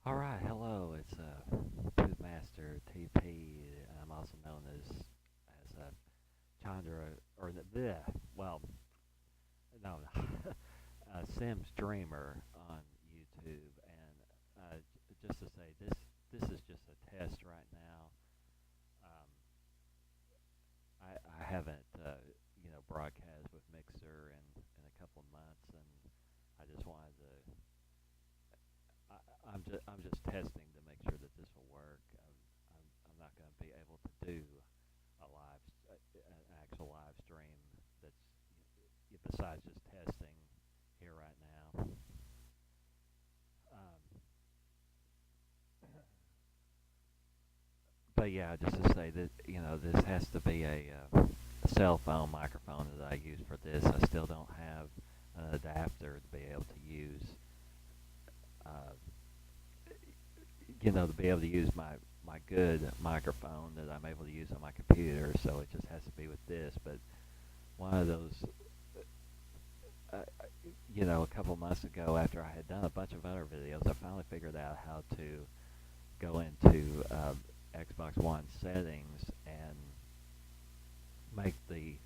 Alright, hello, it's PoopMasterTP. I'm also known as Chandra, or well, no, Sim Streamer on YouTube. And just to say, this is just a test right now. Um, I haven't broadcast with Mixer in a couple of months, and I just wanted to. I'm just testing to make sure that this will work. I'm not going to be able to do an actual live stream that's besides just testing here right now. Um, but yeah, just to say that this has to be a cell phone microphone that I use for this. I still don't have an adapter to be able to use. Uh, to be able to use my good microphone that I'm able to use on my computer. So it just has to be with this. But one of those, a couple months ago, after I had done a bunch of other videos, I finally figured out how to go into Xbox One settings and make the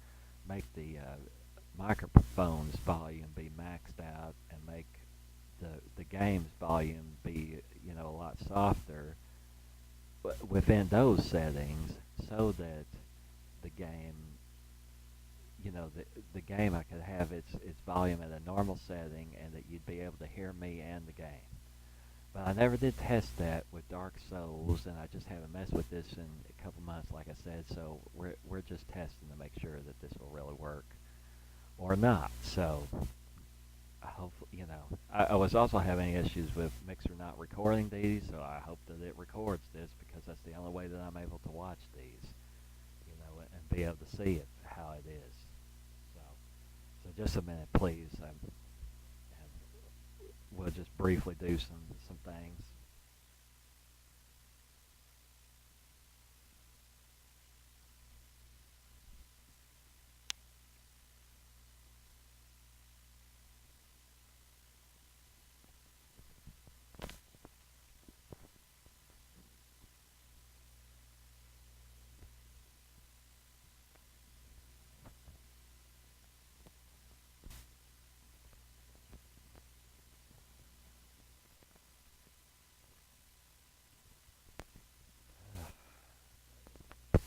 microphone's volume be maxed out and make the game's volume be a lot softer within those settings, so that the game the game I could have its volume at a normal setting, and that you'd be able to hear me and the game. But I never did test that with Dark Souls, and I just haven't messed with this in a couple months, like I said. So we're just testing to make sure that this will really work or not. So I hope I was also having issues with Mixer not recording these, so I hope that it records this, because that's the only way that I'm able to watch these, and be able to see it how it is. So so just a minute, please, and we'll just briefly do some things.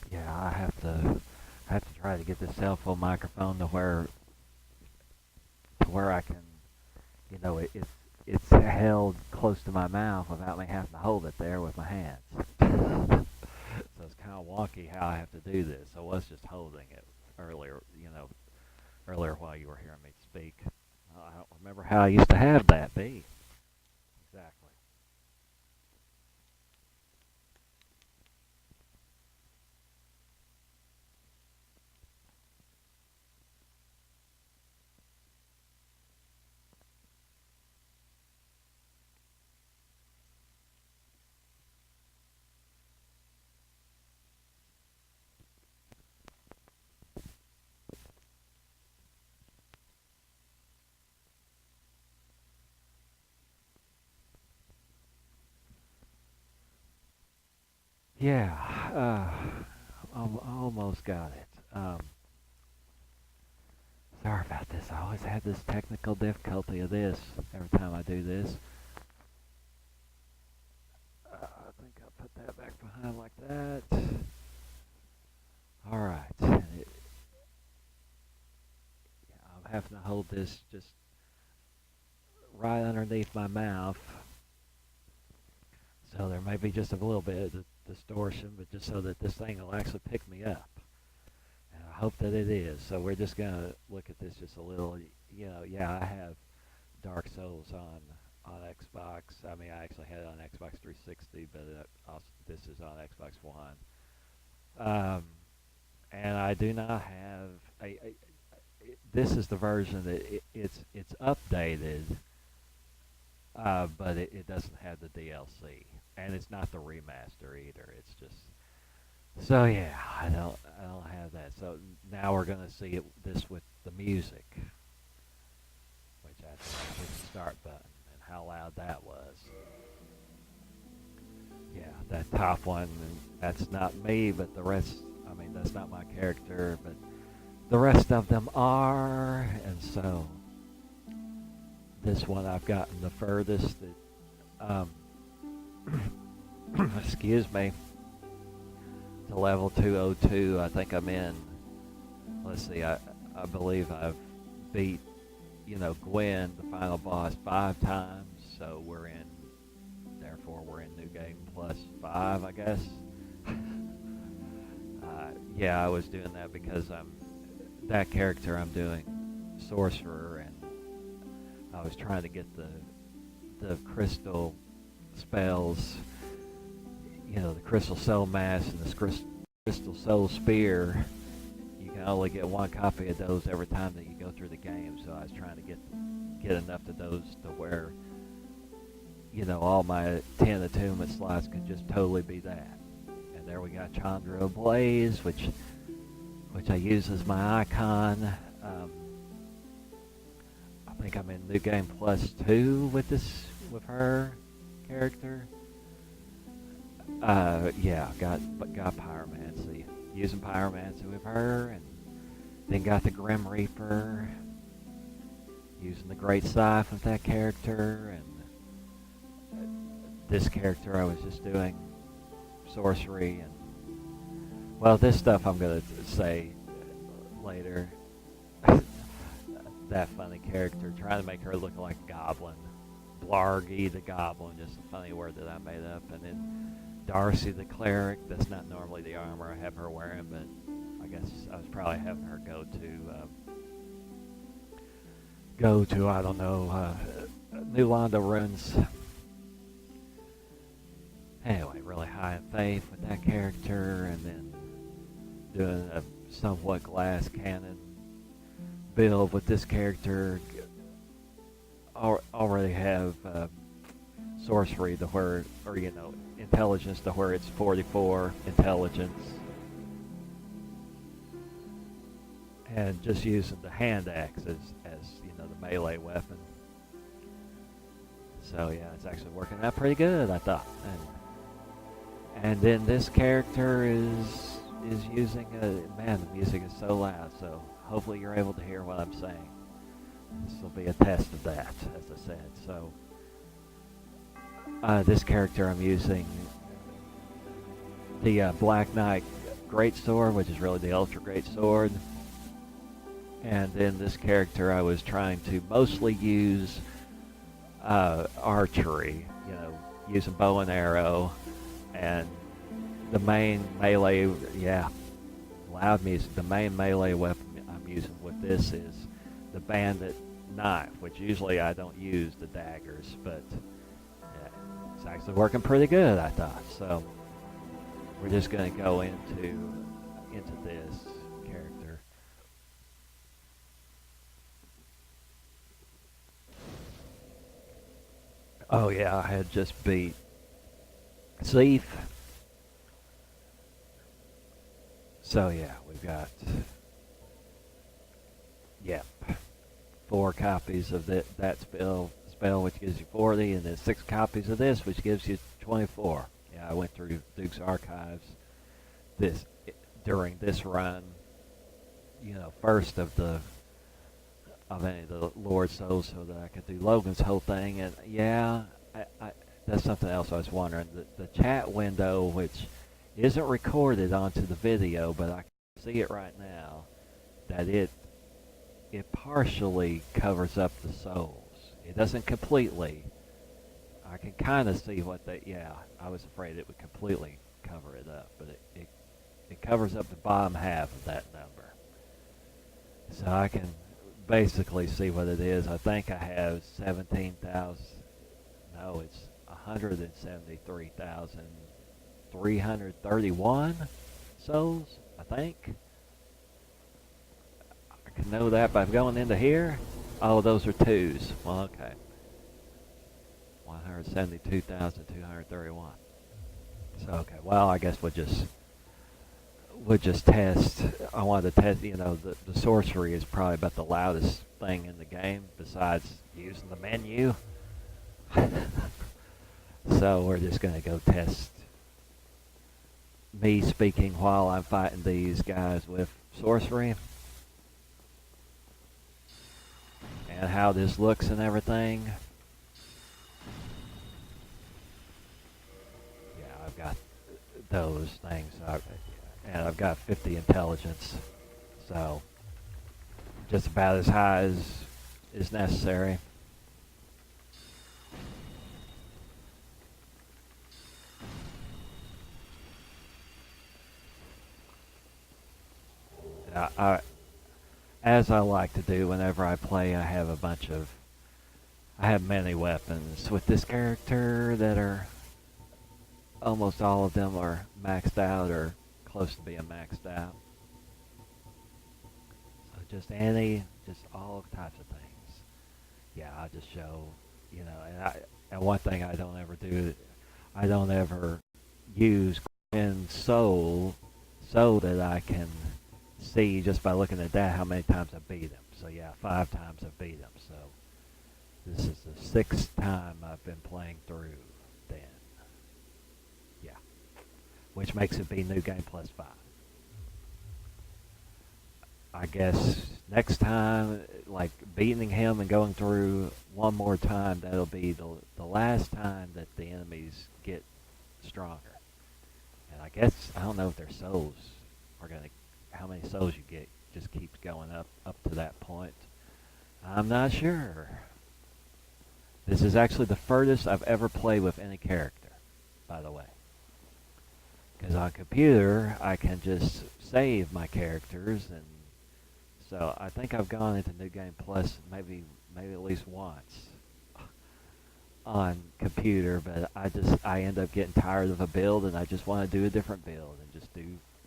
Yeah, I have to try to get this cell phone microphone to where I can, it's held close to my mouth without me having to hold it there with my hands. So it's kind of wonky how I have to do this. I was just holding it earlier, earlier while you were hearing me speak. I don't remember how I used to have that be. Exactly. Yeah, almost got it. Sorry about this. I always have this technical difficulty of this every time I do this. I think I'll put that back behind like that. All right. I'm having to hold this just right underneath my mouth, so there may be just a little bit of distortion, but just so that this thing will actually pick me up. And I hope that it is. So we're just gonna look at this just a little. Yeah, I have Dark Souls on Xbox. I mean, I actually had it on Xbox 360, but also this is on Xbox One. Um, and I do not have. This is the version that it's updated, but it doesn't have the DLC, and it's not the remaster either. It's just so yeah. I don't have that. So now we're gonna see this with the music, which I have to hit the start button, and how loud that was. that top one, that's not me, but the rest, I mean, that's not my character, but the rest of them are, and so this one I've gotten the furthest that, excuse me, to level 202. I think I'm in, let's see, I believe I've beat, Gwen, the final boss, 5 times, so therefore we're in New Game plus 5, I guess. Yeah, I was doing that because that character I'm doing sorcerer, and I was trying to get the crystal spells, the crystal soul mass and the crystal soul spear. You can only get 1 copy of those every time that you go through the game, so I was trying to get enough of those to where, all my 10 attunement slots could just totally be that. And there we got Chandra Blaze, which I use as my icon. I think I'm in New Game plus 2 with her character. Yeah, got Pyromancy. Using Pyromancy with her, and then got the Grim Reaper. Using the Great Scythe with that character, and this character I was just doing sorcery, and well, this stuff I'm gonna say later. That funny character, trying to make her look like a goblin. Blargy the Goblin, just a funny word that I made up. And then Darcy the Cleric, that's not normally the armor I have her wearing, but I guess I was probably having her go to I don't know, New Londo runs. Anyway, really high in faith with that character, and then doing a somewhat glass cannon build with this character. Already have sorcery to where, or intelligence to where it's 44 intelligence, and just using the hand axe as the melee weapon. So yeah, it's actually working out pretty good, I thought. And then this character is using man, the music is so loud, so hopefully you're able to hear what I'm saying. This will be a test of that, as I said. So this character I'm using the Black Knight Greatsword, which is really the Ultra Greatsword. And then this character I was trying to mostly use archery, using bow and arrow. And the main melee, yeah, loud music, the main melee weapon I'm using with this is the bandit knife, which usually I don't use the daggers, but yeah, it's actually working pretty good, I thought. So we're just going to go into this character. Oh yeah, I had just beat Seath. So yeah, we've got, yep, 4 copies of that spell, which gives you 40, and then 6 copies of this, which gives you 24. Yeah, I went through Duke's Archives during this run, first of any of the Lord Souls, so that I could do Logan's whole thing. And yeah, that's something else I was wondering. The chat window, which isn't recorded onto the video, but I can see it right now, that it partially covers up the souls. It doesn't completely. I can kind of see what I was afraid it would completely cover it up, but it covers up the bottom half of that number. So I can basically see what it is. I think I have 17,000, no, it's 173,331 souls, I think. I can know that by going into here. Oh, those are 2s. Well, okay. 172,231. So, okay, well, I guess we'll just test. I wanted to test, the sorcery is probably about the loudest thing in the game besides using the menu. So we're just going to go test me speaking while I'm fighting these guys with sorcery and how this looks and everything. Yeah, I've got those things, and I've got 50 intelligence, so just about as high as is necessary. As I like to do whenever I play, I have many weapons with this character that are almost all of them are maxed out or close to being maxed out. So just all types of things. Yeah, I just show, and one thing I don't ever do, I don't ever use in so that I can see just by looking at that how many times I beat him. So yeah, 5 times I beat him. So this is the 6th time I've been playing through then. Yeah. Which makes it be new game plus 5. I guess next time, like beating him and going through one more time, that'll be the last time that the enemies get stronger. And I guess, I don't know if their souls are going to, how many souls you get just keeps going up to that point. I'm not sure. This is actually the furthest I've ever played with any character, by the way. Because on computer, I can just save my characters, and so I think I've gone into New Game Plus maybe at least once on computer, but I end up getting tired of a build, and I just want to do a different build and just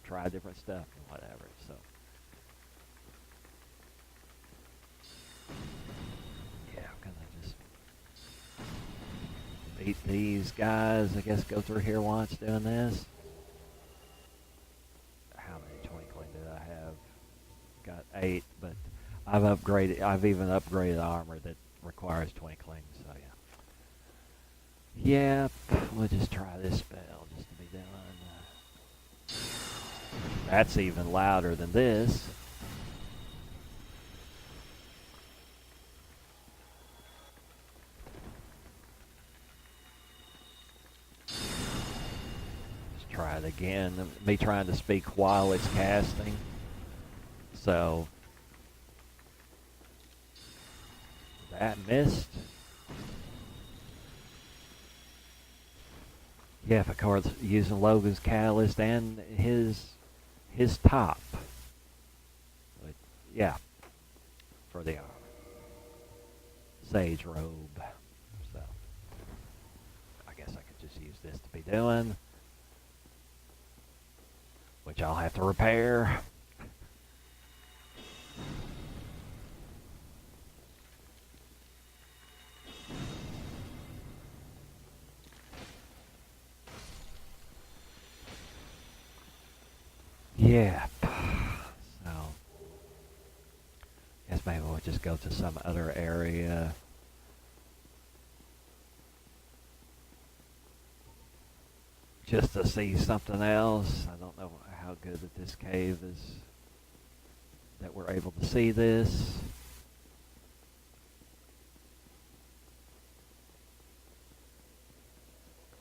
try different stuff and whatever. So yeah, I'm gonna just beat these guys. I guess go through here once doing this. How many twinkling did I have? Got 8, but I've even upgraded armor that requires twinkling. So yeah. Yep, we'll just try this spell just to be done. That's even louder than this. Let's try it again. Me trying to speak while it's casting. So that missed. Yeah, of course, using Logan's Catalyst and his top. But yeah, for the Sage Robe. So I guess I could just use this to be doing, which I'll have to repair. Yeah. So, guess maybe we'll just go to some other area. Just to see something else. I don't know how good that this cave is, that we're able to see this.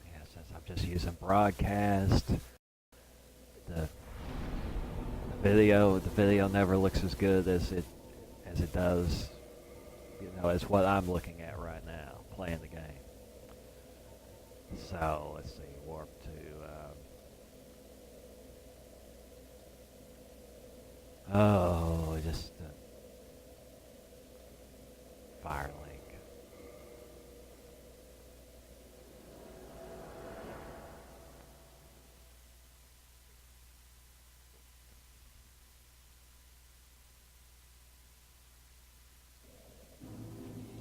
Yeah, since I'm just using broadcast, the video never looks as good as it does, as what I'm looking at right now, playing the game. So let's see, warp to just Firelink.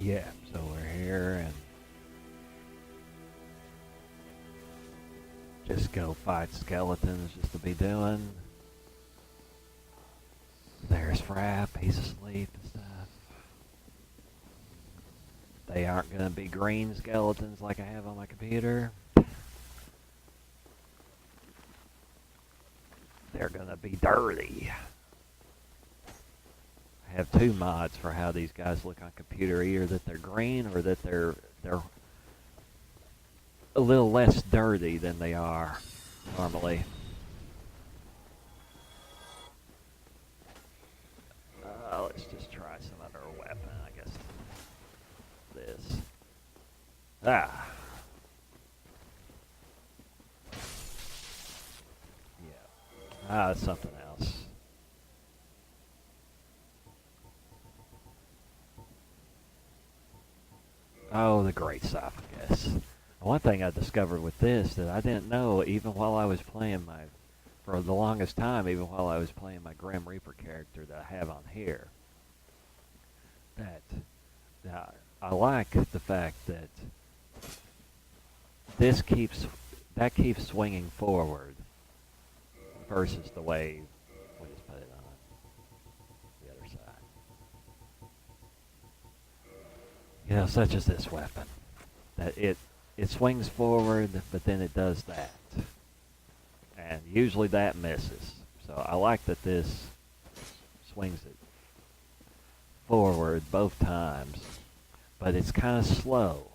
Yeah, so we're here and just go fight skeletons just to be doing. There's Frapp, he's asleep and stuff. They aren't going to be green skeletons like I have on my computer. they're gonna be dirty. I have two mods for how these guys look on computer, either that they're green or that they're a little less dirty than they are normally. Let's just try some other weapon, I guess. This. Ah. Yeah. Ah, something else. Oh, the great esophagus. One thing I discovered with this that I didn't know even while I was playing for the longest time, even while I was playing my Grim Reaper character that I have on here, that I like the fact that that keeps swinging forward versus the way we just put it on the other side. You know, such as this weapon, that it swings forward, but then it does that, and usually that misses. So I like that this swings it forward both times, but it's kind of slow.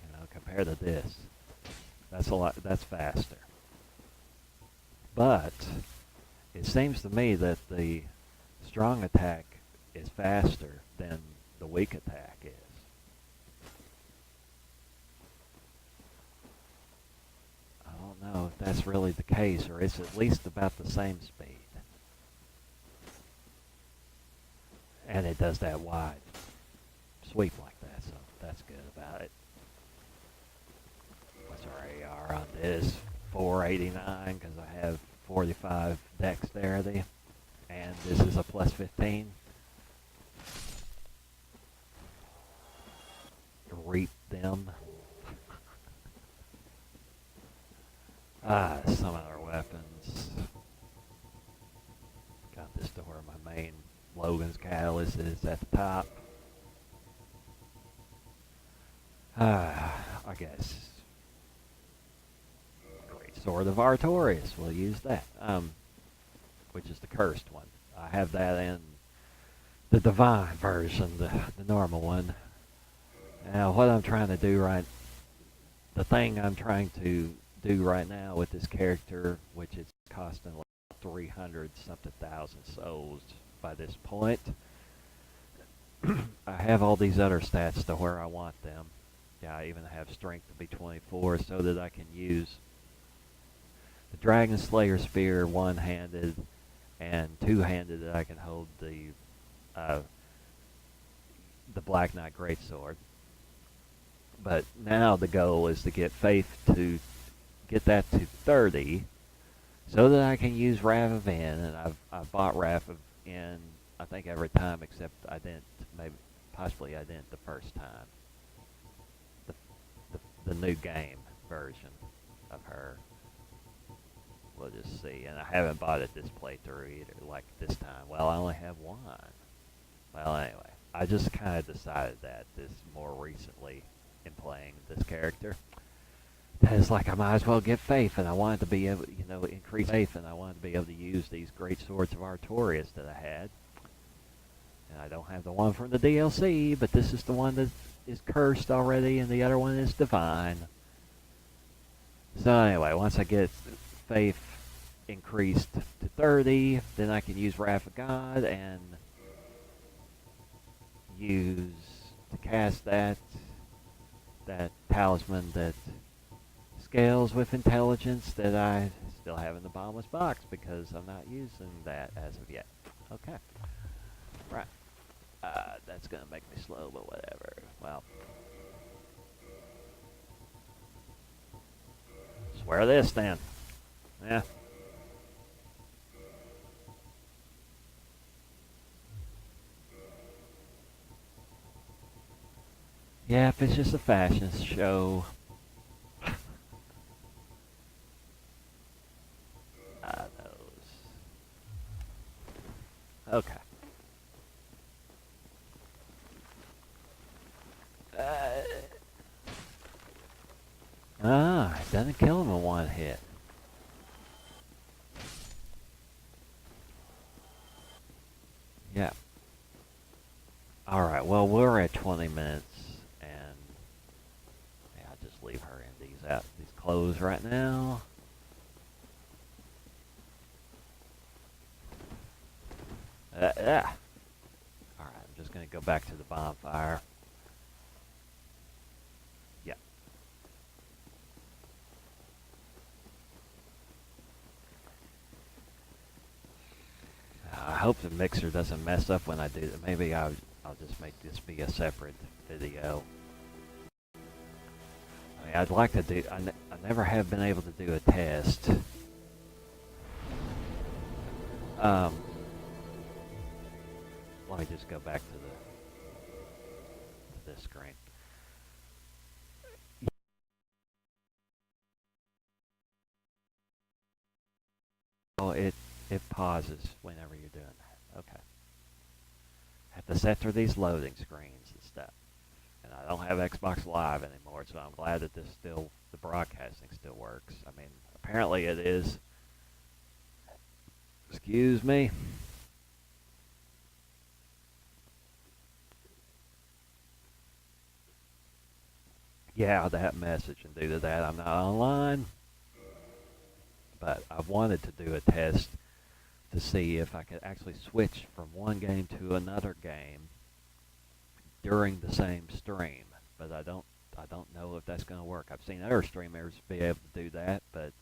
You know, compared to this, that's faster. But it seems to me that the strong attack is faster than the weak attack is. I don't know if that's really the case, or it's at least about the same speed. And it does that wide sweep like that, so that's good about it. What's our AR on this? 489, because I have 45 dexterity, and this is a plus 15. Reap them. Some other weapons. Got this to where my main Logan's Catalyst is at the top. I guess. Great Sword of Artorias. We'll use that. Which is the cursed one. I have that in the divine version, the normal one. Now, what I'm trying to do the thing I'm trying to do right now with this character, which is costing like 300 something thousand souls by this point, I have all these other stats to where I want them. Yeah, I even have strength to be 24 so that I can use the Dragon Slayer Spear one-handed and two-handed, that I can hold the Black Knight Greatsword. But now the goal is to get Faith to get that to 30 so that I can use Wrath of In, and I've bought Wrath of In I think every time except I didn't, possibly I didn't the first time. The new game version of her. We'll just see. And I haven't bought it this playthrough either, like this time. Well, I only have one. Well, anyway, I just kind of decided that this more recently in playing this character. That it's like I might as well get Faith, and I wanted to be able, increase Faith, and I wanted to be able to use these great swords of Artorias that I had. And I don't have the one from the DLC, but this is the one that is cursed already, and the other one is divine. So anyway, once I get Faith increased to 30, then I can use Wrath of God and use to cast that talisman that scales with intelligence that I still have in the bottomless box because I'm not using that as of yet. Okay. Right. That's going to make me slow, but whatever. Well. Swear this then. Yeah. Yeah, if it's just a fashion show. Okay. It doesn't kill him in one hit. Alright, well, we're at 20 minutes, and yeah, I'll just leave her in these clothes right now. Alright, I'm just going to go back to the bonfire. Yeah. I hope the mixer doesn't mess up when I do that. Maybe I'll just make this be a separate video. I mean, I'd like to do... I never have been able to do a test. Let me just go back to this screen. Oh, it pauses whenever you're doing that. Okay. Have to set through these loading screens and stuff. And I don't have Xbox Live anymore, so I'm glad that the broadcasting still works. I mean, apparently it is. Excuse me. Yeah, that message, and due to that, I'm not online. But I wanted to do a test to see if I could actually switch from one game to another game during the same stream. But I don't know if that's going to work. I've seen other streamers be able to do that, but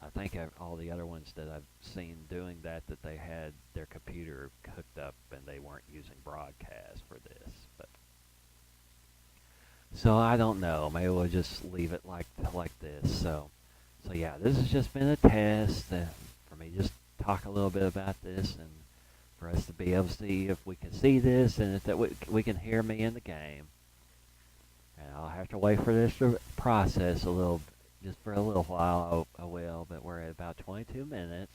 I think all the other ones that I've seen doing that they had their computer hooked up and they weren't using broadcast for this. But so I don't know. Maybe we'll just leave it like this. So yeah, this has just been a test for me. Just talk a little bit about this and for us to be able to see if we can see this and if that we can hear me in the game. And I'll have to wait for this to process just for a little while. I will, but we're at about 22 minutes.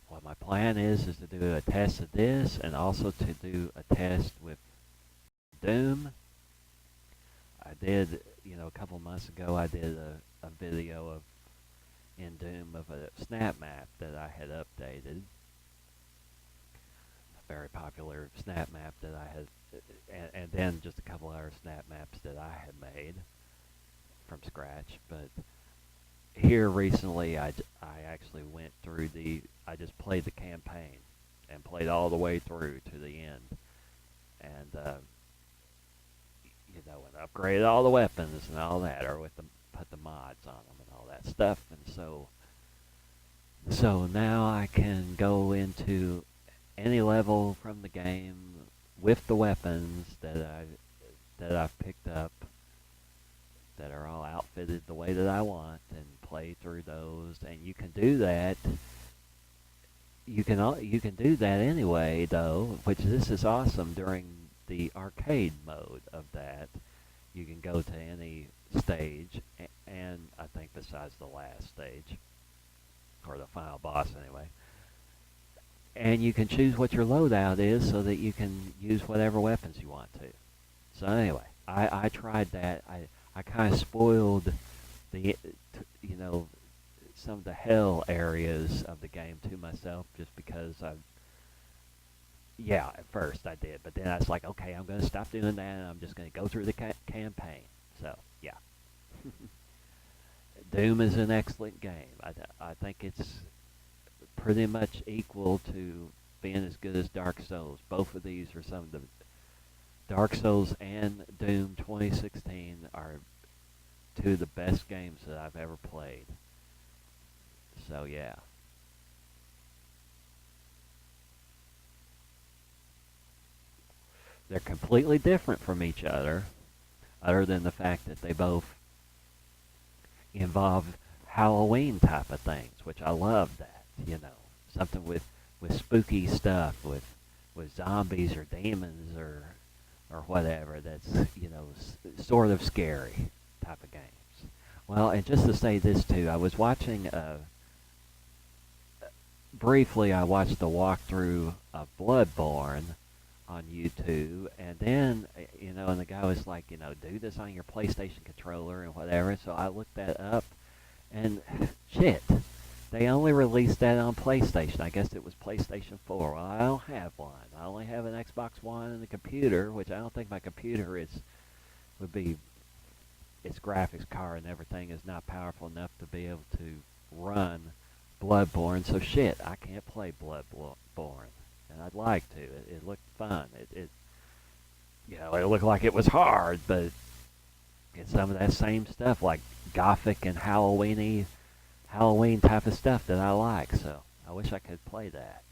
What my plan is to do a test of this and also to do a test with Doom. I did, a couple months ago, I did a video in Doom of a snap map that I had updated. A very popular snap map that I had, and then just a couple other snap maps that I had made from scratch. But here recently, I actually went through I just played the campaign and played all the way through to the end. And, and upgraded all the weapons and all that, or put the mods on them and all that stuff. And so now I can go into any level from the game with the weapons that I've picked up that are all outfitted the way that I want and play through those. And you can do that. You can do that anyway, though, which this is awesome during the arcade mode of that. You can go to any stage, and I think besides the last stage, or the final boss anyway. And you can choose what your loadout is so that you can use whatever weapons you want to. So anyway, I tried that. I kind of spoiled some of the hell areas of the game to myself just because yeah, at first I did, but then I was like, okay, I'm going to stop doing that, and I'm just going to go through the campaign. So, yeah. Doom is an excellent game. I think it's pretty much equal to being as good as Dark Souls. Both of these are some of the... Dark Souls and Doom 2016 are two of the best games that I've ever played. So, yeah. They're completely different from each other than the fact that they both involve Halloween type of things, which I love that, something with spooky stuff, with zombies or demons or whatever that's, sort of scary type of games. Well, and just to say this too, I was watching, briefly I watched the walkthrough of Bloodborne on YouTube, and then, and the guy was like, do this on your PlayStation controller and whatever, so I looked that up, and shit, They only released that on PlayStation. I guess it was PlayStation 4. Well, I don't have one. I only have an Xbox One and a computer, which I don't think my computer would be, its graphics card and everything is not powerful enough to be able to run Bloodborne. So shit, I can't play Bloodborne, and I'd like to. It looked fun. It looked like it was hard, but it's some of that same stuff, like gothic and Halloween type of stuff that I like. So I wish I could play that.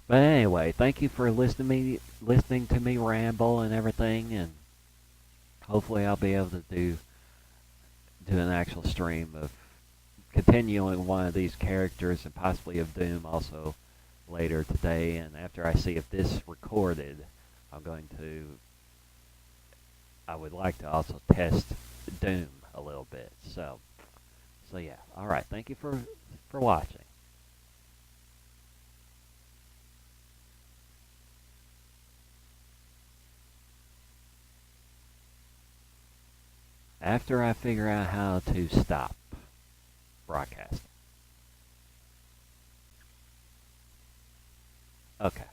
But anyway, thank you for listening to me ramble and everything, and hopefully I'll be able to do an actual stream of continuing one of these characters and possibly of Doom also later today. And after I see if this recorded, I would like to also test Doom a little bit. So yeah. All right. Thank you for watching. After I figure out how to stop broadcasting. Okay.